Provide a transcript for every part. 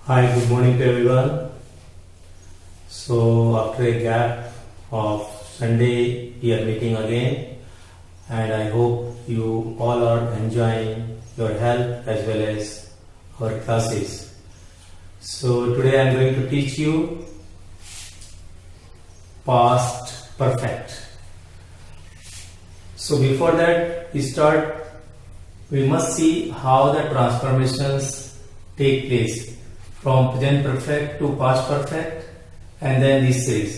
Hi, good morning to everyone. So after a gap of Sunday, we are meeting again, and I hope you all are enjoying your health as well as our classes. So today I am going to teach you past perfect. So before that we must see how the transformations take place from present perfect to past perfect and then this series.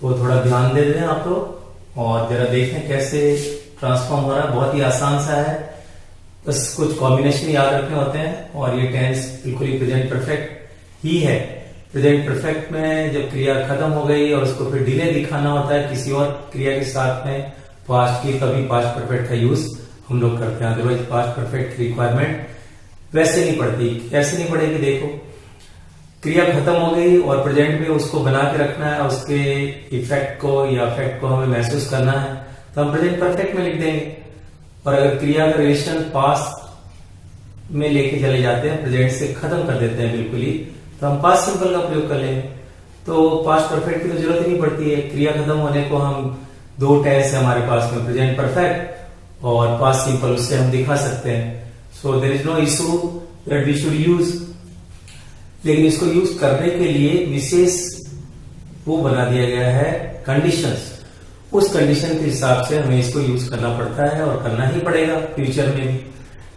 तो थोड़ा ध्यान दे दें आप लोग और जरा देखें कैसे ट्रांसफॉर्म हो रहा है। बहुत ही आसान सा है, बस कुछ कॉम्बिनेशन याद रखने होते हैं। और ये टेंस बिल्कुल ही प्रेजेंट परफेक्ट ही है। प्रेजेंट परफेक्ट में जब क्रिया खत्म हो गई और उसको फिर डिले दिखाना होता है किसी और क्रिया के साथ में पास्ट की, तभी पास्ट परफेक्ट का यूज हम लोग करते हैं। अदरवाइज पास्ट परफेक्ट की रिक्वायरमेंट वैसे नहीं पड़ती। कैसे नहीं पड़ेगी? देखो, क्रिया खत्म हो गई और प्रेजेंट में उसको बना के रखना है, उसके इफेक्ट को या इफेक्ट को हमें महसूस करना है, तो हम प्रेजेंट परफेक्ट में लिख देंगे। और अगर क्रिया का रिलेशन पास्ट में लेके चले जाते हैं, प्रेजेंट से खत्म कर देते हैं बिल्कुल ही, तो हम पास्ट सिंपल का प्रयोग कर लेंगे। तो पास्ट परफेक्ट की तो जरूरत ही नहीं पड़ती है। क्रिया खत्म होने को हम दो टेंस है हमारे पास में, प्रेजेंट परफेक्ट और पास्ट सिंपल, उससे हम दिखा सकते हैं। So there is no issue that we should use. लेकिन इसको यूज करने के लिए विशेष वो बना दिया गया है कंडीशंस। उस कंडीशन के हिसाब से हमें इसको यूज करना पड़ता है और करना ही पड़ेगा फ्यूचर में भी।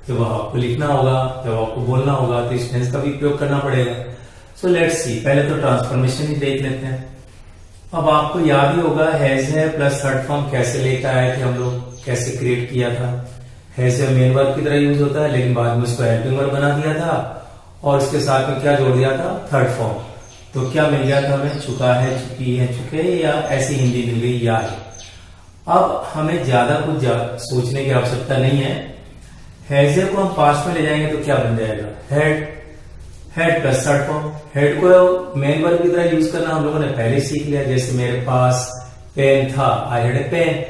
जब आपको लिखना होगा, जब आपको बोलना होगा, तो इस टेंस का भी प्रयोग करना पड़ेगा। सो लेट्स सी, पहले तो ट्रांसफॉर्मेशन ही देख लेते हैं। अब आपको याद ही होगा हैज है प्लस थर्ड फॉर्म कैसे लेकर आए थे हम लोग, कैसे क्रिएट किया था। हैज है मेन वर्ब की तरह यूज होता है, लेकिन बाद में उसको हेल्पिंग वर्ब बना दिया था और उसके साथ में क्या जोड़ दिया था? Third form. तो क्या मिल गया था हमें? चुका है, चुकी है, चुके, या ऐसी हिंदी मिल गई, या है। अब हमें ज्यादा कुछ सोचने की आवश्यकता नहीं है। हैज को हम पास्ट में ले जाएंगे तो क्या बन जाएगा? Head, head plus third form. Head को मेन वर्ब की तरह यूज करना हम लोगों ने पहले सीख लिया। जैसे मेरे पास पेन था, आई हैड ए पेन।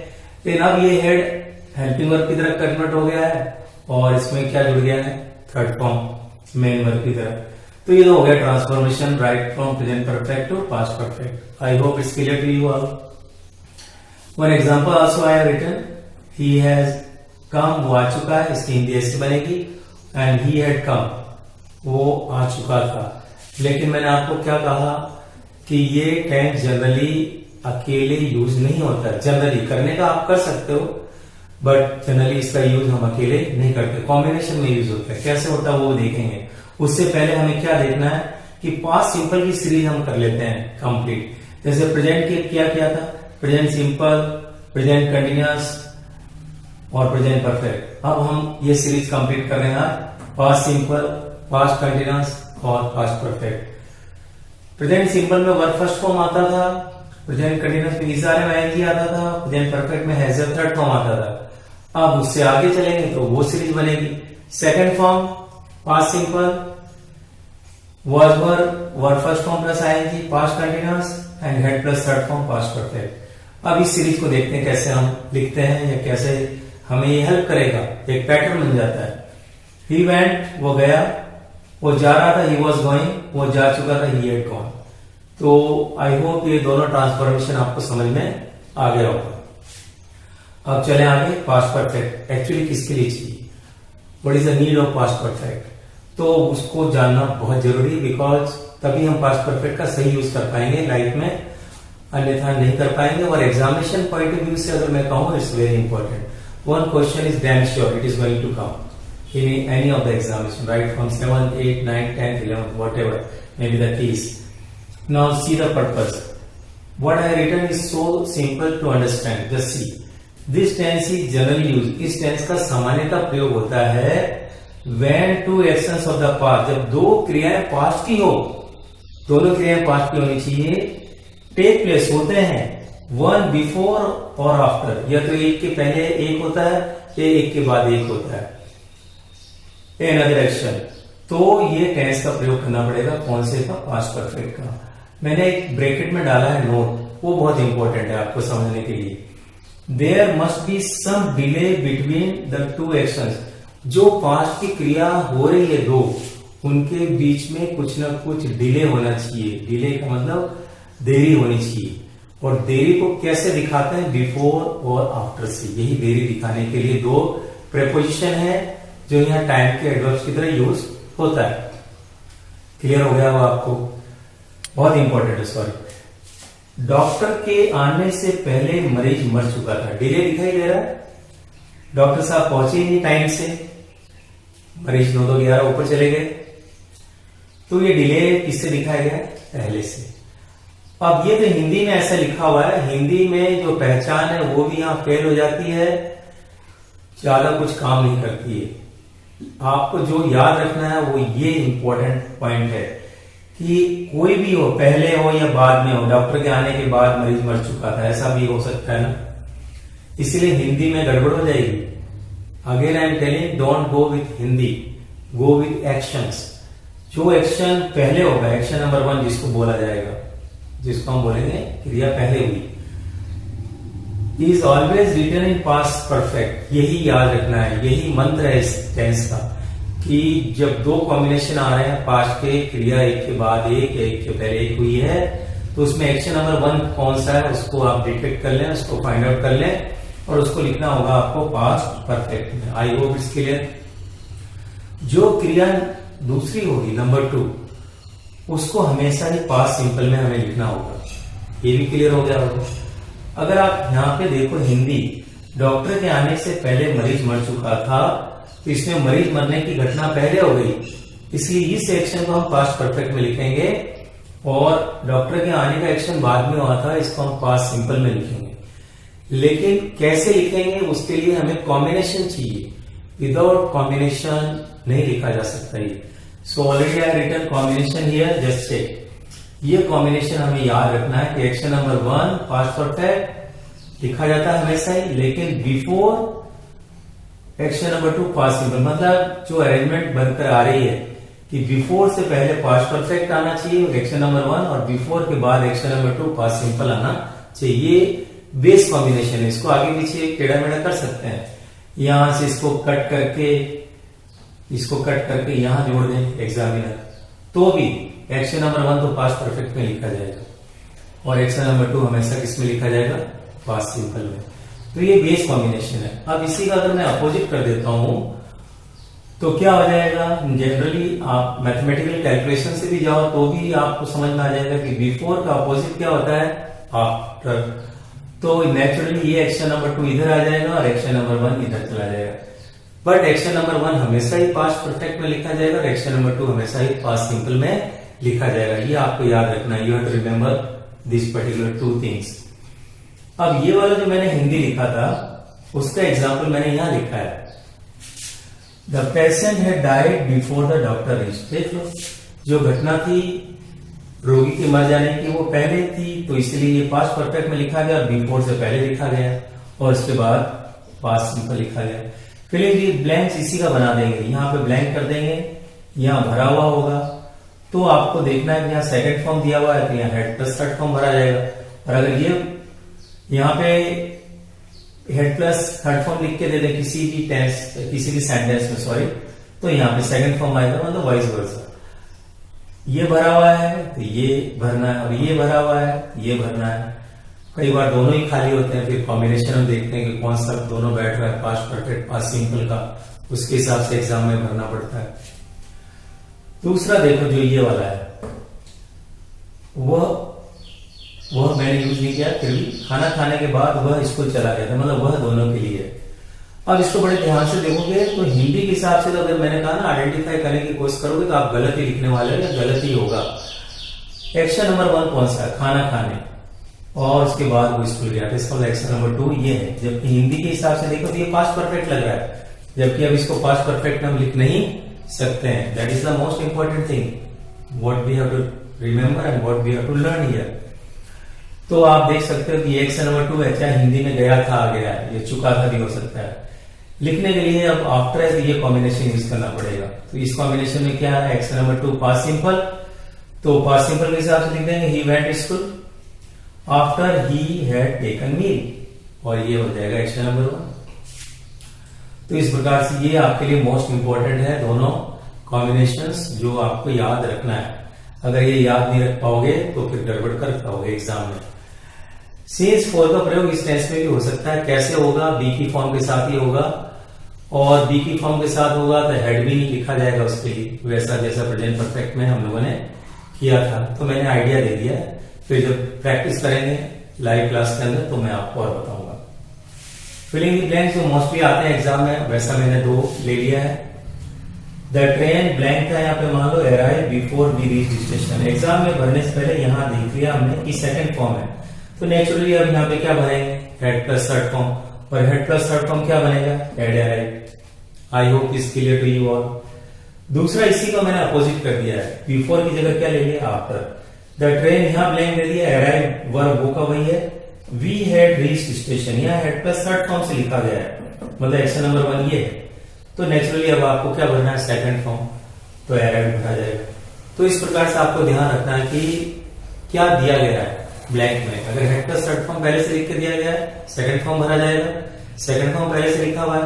लेकिन अब ये हेड हेल्पिंग वर्ब की तरह कन्वर्ट हो गया है और इसमें क्या जुड़ गया है? थर्ड फॉर्म मेन वर्ब की तरह। तो ये तो हो गया transformation right from present perfect to past perfect. I hope it's clear to you all. One example also I have written, he has come, वो आ चुका है, इसकी हिंदी ऐसी बनेगी, एंड ही हैड कम, वो आ चुका था। लेकिन मैंने आपको क्या कहा कि ये टेंस जनरली अकेले यूज नहीं होता। जनरली करने का आप कर सकते हो, बट जनरली इसका यूज हम अकेले नहीं करते, कॉम्बिनेशन में यूज होता है। कैसे होता है वो देखेंगे। उससे पहले हमें क्या देखना है कि पास्ट सिंपल की सीरीज हम कर लेते हैं कंप्लीट। जैसे प्रेजेंट के क्या किया था? प्रेजेंट सिंपल, प्रेजेंट कंटिन्यूअस और प्रेजेंट परफेक्ट। अब हम ये सीरीज कंप्लीट कर रहे हैं, पास्ट सिंपल, पास्ट कंटिन्यूअस और पास्ट परफेक्ट। प्रेजेंट सिंपल में वर्ब फर्स्ट फॉर्म आता था, प्रेजेंट कंटिन्यूअस में इज़ार में आईएनजी आता था, प्रेजेंट परफेक्ट में हैज थर्ड फॉर्म आता था। अब उससे आगे चलेंगे तो वो सीरीज बनेगी। Second form past simple, verb first form plus ING, past continuous, and had plus third form past perfect. अब इस सीरीज को देखते हैं कैसे हम लिखते हैं या कैसे हमें ये हेल्प करेगा। एक पैटर्न बन जाता है। ही वेंट, वो गया, वो जा रहा था, ही वॉज गोइंग, वो जा चुका था, ही हैड गॉन। तो आई होप ये दोनों ट्रांसफॉर्मेशन आपको समझ में आ गया होगा। अब चले आगे। पास्ट परफेक्ट एक्चुअली किसके लिए चाहिए? What is the need of past perfect? तो उसको जानना बहुत जरूरी, बिकॉज तभी हम पास्ट परफेक्ट का सही यूज कर पाएंगे लाइफ में, अन्यथा नहीं कर पाएंगे। और एग्जामिनेशन पॉइंट ऑफ व्यू से अगर मैं कहूँ, it's very important. One question is damn sure it is going to come in any of the examination, right from 7th, 8th, 9th, 10th, 11th, whatever may be the case. Now see the purpose. What I have written is so simple to understand. Just see. This tense is generally used. इस tense का सामान्यतः प्रयोग होता है when two actions of the past, जब दो क्रियाएं past की हो, दोनों क्रियाएं पास्ट की होनी चाहिए, टेक प्लेस होते हैं, वन बिफोर और आफ्टर, या तो एक के पहले एक होता है या एक के बाद एक होता है, another action। तो ये टेंस का प्रयोग करना पड़ेगा। कौन से का? पास्ट परफेक्ट का। मैंने एक ब्रैकेट में डाला है नोट, वो बहुत इंपॉर्टेंट है आपको समझने के लिए। There must be some delay between the two actions. जो पास्ट की क्रिया हो रही है दो, उनके बीच में कुछ ना कुछ डिले होना चाहिए। डिले का मतलब देरी होनी चाहिए। और देरी को कैसे दिखाते हैं, बिफोर और आफ्टर से। यही देरी दिखाने के लिए दो प्रेपोजिशन है जो यहाँ टाइम के एडवर्ब्स की तरह यूज होता है। क्लियर हो गया वो आपको? बहुत इंपॉर्टेंट है। सॉरी, डॉक्टर के आने से पहले मरीज मर चुका था। डिले दिखाई दे रहा है, डॉक्टर साहब पहुंचे ही नहीं टाइम से, मरीज 9-11 ऊपर चले गए। तो ये डिले किससे दिखाया गया? पहले से। अब ये तो हिंदी में ऐसा लिखा हुआ है, हिंदी में जो पहचान है वो भी यहां फेल हो जाती है, ज्यादा कुछ काम नहीं करती है। आपको जो याद रखना है वो ये इंपॉर्टेंट पॉइंट है कि कोई भी हो, पहले हो या बाद में हो, डॉक्टर के आने के बाद मरीज मर चुका था, ऐसा भी हो सकता है ना। इसलिए हिंदी में गड़बड़ हो जाएगी। Again I am telling, don't go with Hindi, go with actions. जो एक्शन पहले होगा, एक्शन नंबर 1 जिसको बोला जाएगा, जिसको हम बोलेंगे क्रिया पहले हुई, is always written in past perfect. यही याद रखना है, यही मंत्र है इस टेंस का कि जब दो कॉम्बिनेशन आ रहे हैं पास्ट के, क्रिया एक के बाद एक, एक के पहले एक हुई है, तो उसमें एक्शन नंबर 1 कौन सा है उसको आप डिटेक्ट कर लें, उसको फाइंड आउट कर लें और उसको लिखना होगा आपको पास्ट परफेक्ट में। आई होप इट्स क्लियर। जो क्रिया दूसरी होगी नंबर 2, उसको हमेशा ही पास्ट सिंपल में हमें लिखना होगा। ये भी क्लियर हो गया होगा। अगर आप यहाँ पे देखो हिंदी, डॉक्टर के आने से पहले मरीज मर चुका था, तो इसमें मरीज मरने की घटना पहले हो गई, इसलिए इस एक्शन को हम पास्ट परफेक्ट में लिखेंगे और डॉक्टर के आने का एक्शन बाद में हुआ था, इसको हम पास्ट सिंपल में लिखेंगे। लेकिन कैसे लिखेंगे उसके लिए हमें कॉम्बिनेशन चाहिए। विदाउट कॉम्बिनेशन नहीं लिखा जा सकता ये। So already I written combination here, just check. ये कॉम्बिनेशन हमें याद रखना है कि एक्शन नंबर 1 पास्ट परफेक्ट लिखा जाता है हमेशा ही, लेकिन before action number 2 past simple. मतलब जो अरेंजमेंट बनकर आ रही है कि बिफोर से पहले पास्ट परफेक्ट आना चाहिए एक्शन नंबर 1 और बिफोर के बाद एक्शन नंबर 2 पास्ट सिंपल आना चाहिए। ये बेस कॉम्बिनेशन है। इसको आगे पीछे टेढ़ा मेढ़ा कर सकते हैं, यहां से इसको कट करके यहां जोड़ दें एग्जामिनर, तो भी एक्शन नंबर 1 तो पास्ट परफेक्ट में लिखा जाएगा और एक्शन नंबर 2 हमेशा किसमें लिखा जाएगा? पास्ट सिंपल में। तो ये बेस कॉम्बिनेशन है। अब इसी का अगर मैं अपोजिट कर देता हूं तो क्या हो जाएगा? जनरली आप मैथमेटिकल कैलकुलेशन से भी जाओ तो भी आपको समझ में आ जाएगा कि बिफोर का अपोजिट क्या होता है? आफ्टर। तो नेचुरली ये एक्शन नंबर 2 इधर आ जाएगा और एक्शन नंबर 1 इधर चला जाएगा। बट एक्शन नंबर 1 हमेशा ही पास्ट परफेक्ट में लिखा जाएगा और एक्शन नंबर 2 हमेशा ही पास्ट सिंपल में लिखा जाएगा। ये आपको याद रखना है। You have to remember this particular 2 things. अब ये वाला जो मैंने हिंदी लिखा था उसका एग्जाम्पल मैंने यहां लिखा है, the patient had died before the doctor reached. देख लो, जो घटना थी रोगी के मर जाने की वो पहले थी, तो इसलिए ये पास्ट परफेक्ट में लिखा गया और बिफोर से पहले लिखा गया और उसके बाद पास्ट सिंपल लिखा गया। फिलिंग द ब्लैंक्स इसी का बना देंगे, यहाँ पे ब्लैंक कर देंगे, यहाँ भरा हुआ होगा। तो आपको देखना है कि यहाँ सेकंड फॉर्म दिया हुआ है तो यहाँ हेड प्लस थर्ड फॉर्म भरा जाएगा। और अगर ये यहाँ पे हेड प्लस थर्ड फॉर्म लिख के दे दे किसी भी टेंस, किसी भी सेंटेंस में, सॉरी, तो यहाँ पे सेकंड फॉर्म आएगा, मतलब वाइस वर्सा। ये भरा हुआ है तो ये भरना है और ये भरा हुआ है ये भरना है। कई बार दोनों ही खाली होते हैं, फिर कॉम्बिनेशन हम देखते हैं कि कौन सा दोनों बैठ रहा है, पास्ट परफेक्ट पास्ट सिंपल का, उसके हिसाब से एग्जाम में भरना पड़ता है। दूसरा देखो जो ये वाला है वह मैंने यूज नहीं किया, फिर भी खाना खाने के बाद वह स्कूल चला गया था, मतलब वह दोनों के लिए। अब इसको बड़े ध्यान से देखोगे तो हिंदी के हिसाब से तो अगर मैंने कहा ना आइडेंटिफाई करने की कोशिश करोगे तो आप गलत ही लिखने वाले हो या गलत ही होगा। एक्शन नंबर 1 कौन सा है? खाना खाने, और उसके बाद वो स्कूल गया था, इसका एक्शन नंबर 2 ये है। जबकि हिंदी के हिसाब से देखो तो ये पास्ट परफेक्ट लग रहा है, जबकि अब इसको पास्ट परफेक्ट में हम लिख नहीं सकते हैं। That is the most important thing what we have to remember and what we have to learn here. तो आप देख सकते हो कि एक्शन नंबर 2 है, चाहे हिंदी में गया था आ गया है, ये चुका था भी हो सकता है। लिखने के लिए अब आफ्टर है तो ये कॉम्बिनेशन यूज करना पड़ेगा। तो इस कॉम्बिनेशन में क्या है? एक्शन नंबर 2 पास्ट सिंपल, तो पास्ट सिंपल के हिसाब से लिख देंगे he went school after he had taken meal, और ये हो जाएगा एक्शन नंबर 1। तो इस प्रकार से ये आपके लिए मोस्ट इंपॉर्टेंट है, दोनों कॉम्बिनेशंस जो आपको याद रखना है। अगर ये याद नहीं रख पाओगे तो फिर गड़बड़ कर पाओगे एग्जाम में। सिंस फॉर का प्रयोग इस टेंस में भी हो सकता है। कैसे होगा? बी की फॉर्म के साथ ही होगा, और बी की फॉर्म के साथ होगा तो हैड भी लिखा जाएगा उसके लिए, वैसा जैसा प्रेजेंट परफेक्ट में हम लोगों ने किया था। तो मैंने आइडिया दे दिया, फिर जब प्रैक्टिस करेंगे लाइव क्लास के अंदर तो मैं आपको और बताऊंगा। फिलिंग द ब्लैंक्स जो मोस्टली आते हैं एग्जाम में, वैसा मैंने 2 ले लिया है। द ट्रेन ब्लैंक था, यहाँ पे मान लो arrive before we reach station. Exam में भरने से पहले यहाँ देख लिया हमने कि सेकंड फॉर्म है, तो नेचुरली अब यहाँ पे क्या भरेंगे? हेड प्लस थर्ड फॉर्म, और हेड प्लस थर्ड फॉर्म क्या बनेगा? Had arrive. I hope is clear to you all. दूसरा इसी का मैंने अपोजिट कर दिया है, बिफोर की जगह क्या ले लिया? आफ्टर। द ट्रेन यहाँ ब्लैंक दे दिया, अराइव वर्ब वो का वही है। वी हैड रीच्ड स्टेशन, यहाँ हेड प्लस थर्ड फॉर्म से लिखा गया है, मतलब एक्शन नंबर 1 ये है। तो नेचुरली अब आपको क्या भरना है? सेकंड फॉर्म, तो अराइव भरा जाएगा। तो इस प्रकार से आपको ध्यान रखना है कि क्या दिया गया है ब्लैंक में। अगर हेड प्लस थर्ड फॉर्म पहले से लिख के दिया गया है, सेकंड फॉर्म भरा जाएगा। सेकंड फॉर्म पहले से लिखा हुआ है,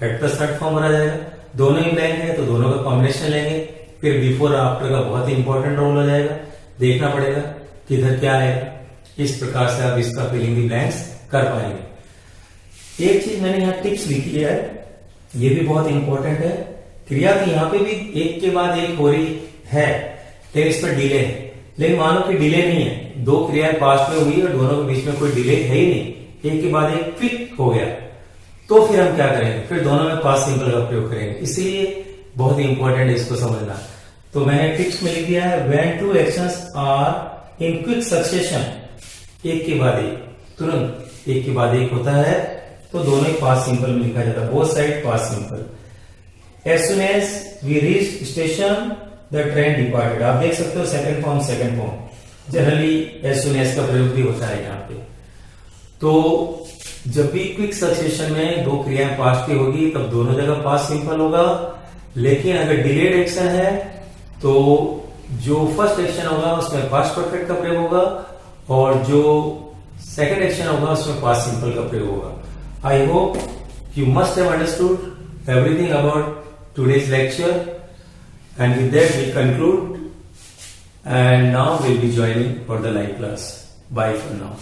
हेड प्लस थर्ड फॉर्म भरा जाएगा। दोनों ही ब्लैंक है तो दोनों का कॉम्बिनेशन लेंगे। फिर बिफोर आफ्टर का बहुत ही इंपॉर्टेंट रोल हो जाएगा, देखना पड़ेगा किधर क्या आएगा। इस प्रकार से आप इसका फिलिंग द ब्लैंक्स कर पाएंगे। एक चीज मैंने यहाँ टिप्स लिखी है, ये भी बहुत इंपॉर्टेंट है। क्रिया तो यहाँ पे भी एक के बाद एक हो रही है, लेकिन इस पर डिले है। लेकिन मानो कि डिले नहीं है, 2 क्रियाएं पास्ट में हुई और दोनों के बीच में कोई डिले है ही नहीं, एक के बाद एक क्विक हो गया, तो फिर हम क्या करेंगे? फिर दोनों में पास्ट सिंपल का प्रयोग करेंगे। इसलिए बहुत ही इंपॉर्टेंट है इसको समझना। तो मैंने टिप्स में लिख दिया है, when 2 actions are in quick succession, एक के बाद एक, तुरंत एक के बाद एक होता है, तो दोनों ही पास्ट सिंपल में लिखा जाता है, both side past simple. As soon as we reach station the train departed. आप देख सकते हो second form generally as soon as का प्रयोग भी होता है यहाँ पे। तो जब भी क्विक सक्सेशन में 2 क्रियाएं पास्ट की होगी तब दोनों जगह पास्ट सिंपल होगा। लेकिन अगर डिलेड एक्शन है तो जो फर्स्ट एक्शन होगा उसमें पास्ट परफेक्ट का प्रयोग होगा, और जो सेकंड एक्शन होगा उसमें पास्ट सिंपल का प्रयोग होगा। I hope you must have understood everything about today's lecture, and with that we'll conclude, and now we'll be joining for the live class. Bye for now.